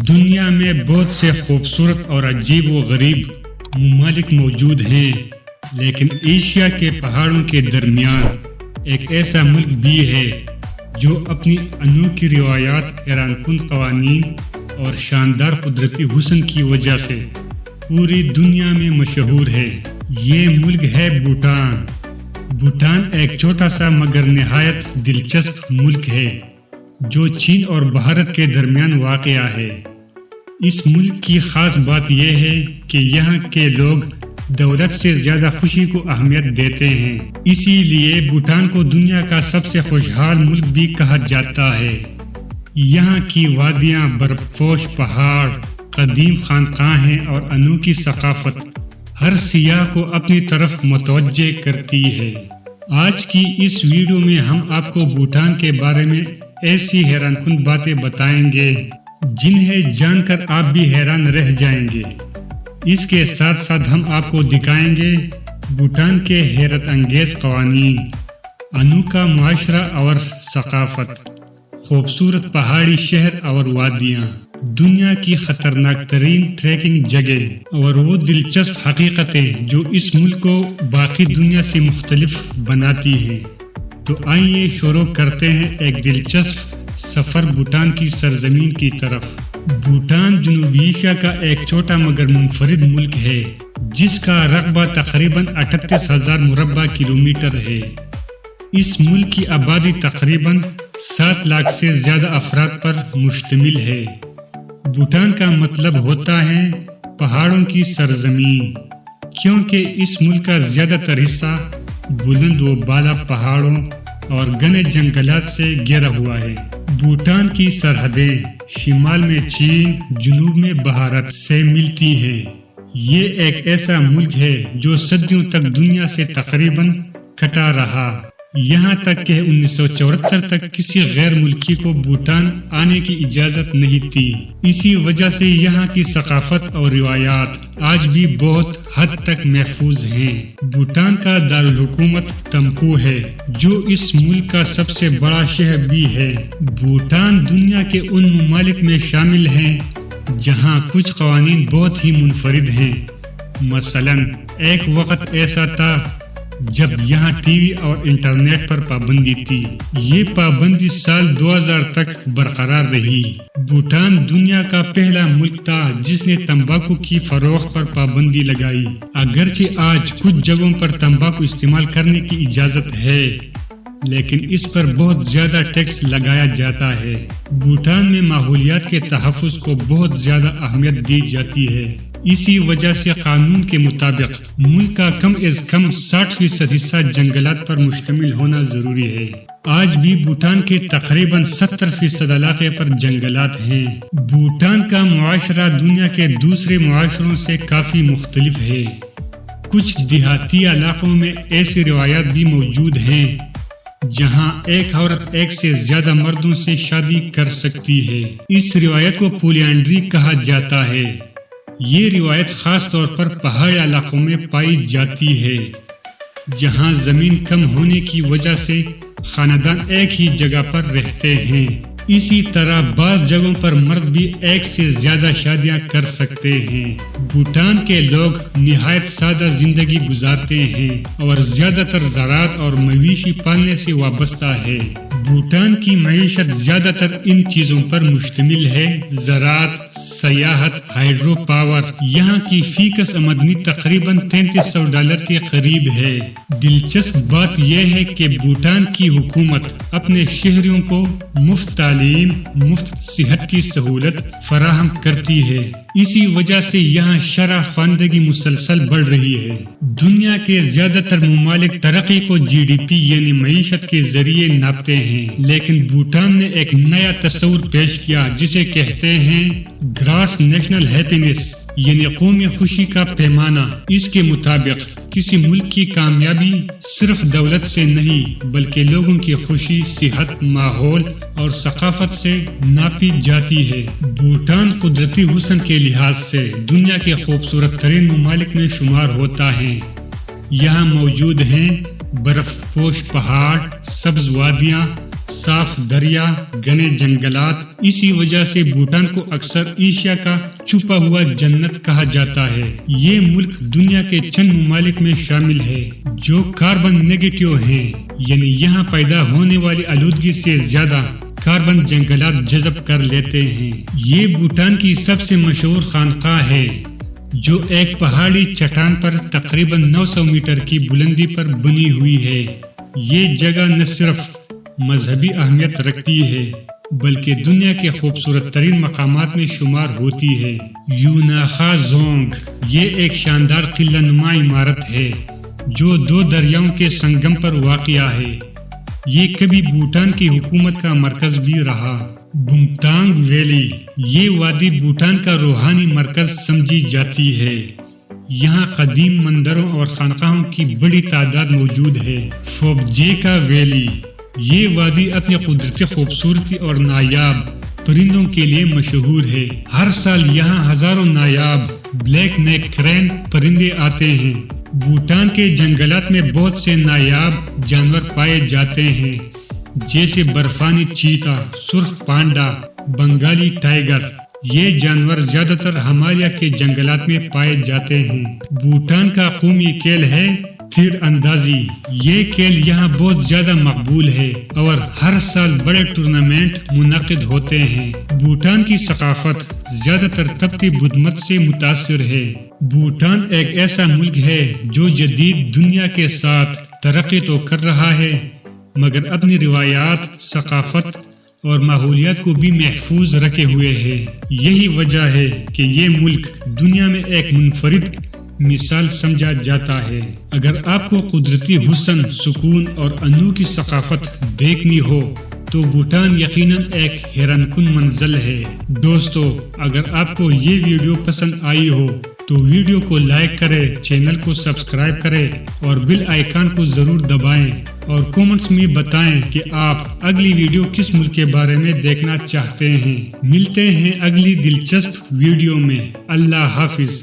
دنیا میں بہت سے خوبصورت اور عجیب و غریب ممالک موجود ہیں، لیکن ایشیا کے پہاڑوں کے درمیان ایک ایسا ملک بھی ہے جو اپنی انوکھی روایات، حیران کن قوانین اور شاندار قدرتی حسن کی وجہ سے پوری دنیا میں مشہور ہے۔ یہ ملک ہے بھوٹان۔ بھوٹان ایک چھوٹا سا مگر نہایت دلچسپ ملک ہے جو چین اور بھارت کے درمیان واقع ہے۔ اس ملک کی خاص بات یہ ہے کہ یہاں کے لوگ دولت سے زیادہ خوشی کو اہمیت دیتے ہیں، اسی لیے بھوٹان کو دنیا کا سب سے خوشحال ملک بھی کہا جاتا ہے۔ یہاں کی وادیاں، برف پوش پہاڑ، قدیم خانقاہیں اور انوکھی ثقافت ہر سیاح کو اپنی طرف متوجہ کرتی ہے۔ آج کی اس ویڈیو میں ہم آپ کو بھوٹان کے بارے میں ایسی حیران کن باتیں بتائیں گے جنہیں جان کر آپ بھی حیران رہ جائیں گے۔ اس کے ساتھ ساتھ ہم آپ کو دکھائیں گے بھوٹان کے حیرت انگیز قوانین، انوکھا معاشرہ اور ثقافت، خوبصورت پہاڑی شہر اور وادیاں، دنیا کی خطرناک ترین ٹریکنگ جگہ اور وہ دلچسپ حقیقتیں جو اس ملک کو باقی دنیا سے مختلف بناتی ہیں۔ تو آئیے شروع کرتے ہیں ایک دلچسپ سفر بھوٹان کی سرزمین کی طرف۔ بھوٹان جنوبی ایشیا کا ایک چھوٹا مگر منفرد ملک ہے جس کا رقبہ تقریباً 38,000 مربع کلومیٹر ہے۔ اس ملک کی آبادی تقریباً 7 لاکھ سے زیادہ افراد پر مشتمل ہے۔ بھوٹان کا مطلب ہوتا ہے پہاڑوں کی سرزمین، کیونکہ اس ملک کا زیادہ تر حصہ بلند و بالا پہاڑوں اور گھنے جنگلات سے گھرا ہوا ہے۔ بھوٹان کی سرحدیں شمال میں چین، جنوب میں بھارت سے ملتی ہیں۔ یہ ایک ایسا ملک ہے جو صدیوں تک دنیا سے تقریباً کٹا رہا، یہاں تک کہ 1974 تک کسی غیر ملکی کو بھوٹان آنے کی اجازت نہیں تھی۔ اسی وجہ سے یہاں کی ثقافت اور روایات آج بھی بہت حد تک محفوظ ہیں۔ بھوٹان کا دارالحکومت تھمپو ہے جو اس ملک کا سب سے بڑا شہر بھی ہے۔ بھوٹان دنیا کے ان ممالک میں شامل ہیں جہاں کچھ قوانین بہت ہی منفرد ہیں۔ مثلاً ایک وقت ایسا تھا جب یہاں ٹی وی اور انٹرنیٹ پر پابندی تھی۔ یہ پابندی سال 2000 تک برقرار رہی۔ بھوٹان دنیا کا پہلا ملک تھا جس نے تمباکو کی فروخت پر پابندی لگائی۔ اگرچہ آج کچھ جگہوں پر تمباکو استعمال کرنے کی اجازت ہے، لیکن اس پر بہت زیادہ ٹیکس لگایا جاتا ہے۔ بھوٹان میں ماحولیات کے تحفظ کو بہت زیادہ اہمیت دی جاتی ہے۔ اسی وجہ سے قانون کے مطابق ملک کا کم از کم 60% حصہ جنگلات پر مشتمل ہونا ضروری ہے۔ آج بھی بھوٹان کے تقریباً 70% علاقے پر جنگلات ہیں۔ بھوٹان کا معاشرہ دنیا کے دوسرے معاشروں سے کافی مختلف ہے۔ کچھ دیہاتی علاقوں میں ایسی روایات بھی موجود ہیں جہاں ایک عورت ایک سے زیادہ مردوں سے شادی کر سکتی ہے۔ اس روایت کو پولیانڈری کہا جاتا ہے۔ یہ روایت خاص طور پر پہاڑی علاقوں میں پائی جاتی ہے جہاں زمین کم ہونے کی وجہ سے خاندان ایک ہی جگہ پر رہتے ہیں۔ اسی طرح بعض جگہوں پر مرد بھی ایک سے زیادہ شادیاں کر سکتے ہیں۔ بھوٹان کے لوگ نہایت سادہ زندگی گزارتے ہیں اور زیادہ تر زراعت اور مویشی پالنے سے وابستہ ہے۔ بھوٹان کی معیشت زیادہ تر ان چیزوں پر مشتمل ہے: زراعت، سیاحت، ہائیڈرو پاور۔ یہاں کی فی کس آمدنی تقریباً $3300 کے قریب ہے۔ دلچسپ بات یہ ہے کہ بھوٹان کی حکومت اپنے شہریوں کو مفت تعلیم، مفت صحت کی سہولت فراہم کرتی ہے۔ اسی وجہ سے یہاں شرح خواندگی مسلسل بڑھ رہی ہے۔ دنیا کے زیادہ تر ممالک ترقی کو GDP یعنی معیشت کے ذریعے ناپتے ہیں، لیکن بھوٹان نے ایک نیا تصور پیش کیا جسے کہتے ہیں گراس نیشنل ہیپینس یعنی قومی خوشی کا پیمانہ۔ اس کے مطابق کسی ملک کی کامیابی صرف دولت سے نہیں بلکہ لوگوں کی خوشی، صحت، ماحول اور ثقافت سے ناپی جاتی ہے۔ بھوٹان قدرتی حسن کے لحاظ سے دنیا کے خوبصورت ترین ممالک میں شمار ہوتا ہے۔ یہاں موجود ہیں برف پوش پہاڑ، سبز وادیاں، صاف دریا، گھنے جنگلات۔ اسی وجہ سے بھوٹان کو اکثر ایشیا کا چھپا ہوا جنت کہا جاتا ہے۔ یہ ملک دنیا کے چند ممالک میں شامل ہے جو کاربن نیگیٹو ہیں، یعنی یہاں پیدا ہونے والی آلودگی سے زیادہ کاربن جنگلات جذب کر لیتے ہیں۔ یہ بھوٹان کی سب سے مشہور خانقاہ ہے جو ایک پہاڑی چٹان پر تقریباً 900 میٹر کی بلندی پر بنی ہوئی ہے۔ یہ جگہ نہ صرف مذہبی اہمیت رکھتی ہے بلکہ دنیا کے خوبصورت ترین مقامات میں شمار ہوتی ہے۔ یوناخا زونگ یہ ایک شاندار قلعہ نما عمارت ہے جو 2 دریاؤں کے سنگم پر واقع ہے۔ یہ کبھی بھوٹان کی حکومت کا مرکز بھی رہا۔ بومتانگ ویلی یہ وادی بھوٹان کا روحانی مرکز سمجھی جاتی ہے۔ یہاں قدیم مندروں اور خانقاہوں کی بڑی تعداد موجود ہے۔ فوبجیکا ویلی یہ وادی اپنی قدرتی خوبصورتی اور نایاب پرندوں کے لیے مشہور ہے۔ ہر سال یہاں ہزاروں نایاب بلیک نیک کرین پرندے آتے ہیں۔ بھوٹان کے جنگلات میں بہت سے نایاب جانور پائے جاتے ہیں جیسے برفانی چیتا، سرخ پانڈا، بنگالی ٹائیگر۔ یہ جانور زیادہ تر ہمالیہ کے جنگلات میں پائے جاتے ہیں۔ بھوٹان کا قومی کھیل ہے تیر اندازی۔ یہ کھیل یہاں بہت زیادہ مقبول ہے اور ہر سال بڑے ٹورنامنٹ منعقد ہوتے ہیں۔ بھوٹان کی ثقافت زیادہ تر تبتی بدھ مت سے متاثر ہے۔ بھوٹان ایک ایسا ملک ہے جو جدید دنیا کے ساتھ ترقی تو کر رہا ہے مگر اپنی روایات، ثقافت اور ماحولیات کو بھی محفوظ رکھے ہوئے ہے۔ یہی وجہ ہے کہ یہ ملک دنیا میں ایک منفرد مثال سمجھا جاتا ہے۔ اگر آپ کو قدرتی حسن، سکون اور انوکھی ثقافت دیکھنی ہو تو بھوٹان یقیناً ایک حیران کن منزل ہے۔ دوستو، اگر آپ کو یہ ویڈیو پسند آئی ہو تو ویڈیو کو لائک کریں، چینل کو سبسکرائب کریں اور بیل آئیکن کو ضرور دبائیں اور کامنٹس میں بتائیں کہ آپ اگلی ویڈیو کس ملک کے بارے میں دیکھنا چاہتے ہیں۔ ملتے ہیں اگلی دلچسپ ویڈیو میں۔ اللہ حافظ۔